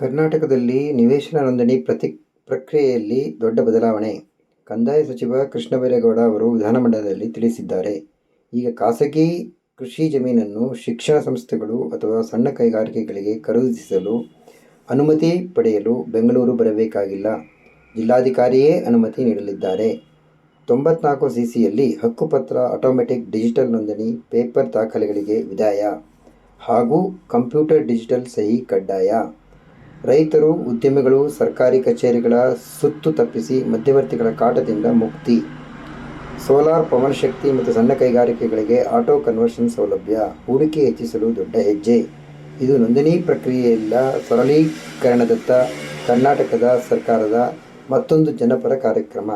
ಕರ್ನಾಟಕದಲ್ಲಿ ನಿವೇಶನ ನೋಂದಣಿ ಪ್ರಕ್ರಿಯೆಯಲ್ಲಿ ದೊಡ್ಡ ಬದಲಾವಣೆ. ಕಂದಾಯ ಸಚಿವ ಕೃಷ್ಣಬೈರೇಗೌಡ ಅವರು ವಿಧಾನಮಂಡಲದಲ್ಲಿ ತಿಳಿಸಿದ್ದಾರೆ. ಈಗ ಖಾಸಗಿ ಕೃಷಿ ಜಮೀನನ್ನು ಶಿಕ್ಷಣ ಸಂಸ್ಥೆಗಳು ಅಥವಾ ಸಣ್ಣ ಕೈಗಾರಿಕೆಗಳಿಗೆ ಖರೀದಿಸಲು ಅನುಮತಿ ಪಡೆಯಲು ಬೆಂಗಳೂರು ಬರಬೇಕಾಗಿಲ್ಲ. ಜಿಲ್ಲಾಧಿಕಾರಿಯೇ ಅನುಮತಿ ನೀಡಲಿದ್ದಾರೆ. 94 ಸಿಸಿಯಲ್ಲಿ ಹಕ್ಕುಪತ್ರ, ಆಟೋಮೆಟಿಕ್ ಡಿಜಿಟಲ್ ನೋಂದಣಿ, ಪೇಪರ್ ದಾಖಲೆಗಳಿಗೆ ವಿದಾಯ ಹಾಗೂ ಕಂಪ್ಯೂಟರ್ ಡಿಜಿಟಲ್ ಸಹಿ ಕಡ್ಡಾಯ. ರೈತರು, ಉದ್ಯಮಿಗಳು ಸರ್ಕಾರಿ ಕಚೇರಿಗಳ ಸುತ್ತು ತಪ್ಪಿಸಿ ಮಧ್ಯವರ್ತಿಗಳ ಕಾಟದಿಂದ ಮುಕ್ತಿ. ಸೋಲಾರ್, ಪವನಶಕ್ತಿ ಮತ್ತು ಸಣ್ಣ ಕೈಗಾರಿಕೆಗಳಿಗೆ ಆಟೋ ಕನ್ವರ್ಷನ್ ಸೌಲಭ್ಯ. ಹೂಡಿಕೆ ಹೆಚ್ಚಿಸಲು ದೊಡ್ಡ ಹೆಜ್ಜೆ. ಇದು ನೋಂದಣಿ ಪ್ರಕ್ರಿಯೆಯಲ್ಲ, ಸರಳೀಕರಣದತ್ತ ಕರ್ನಾಟಕದ ಸರ್ಕಾರದ ಮತ್ತೊಂದು ಜನಪರ ಕಾರ್ಯಕ್ರಮ.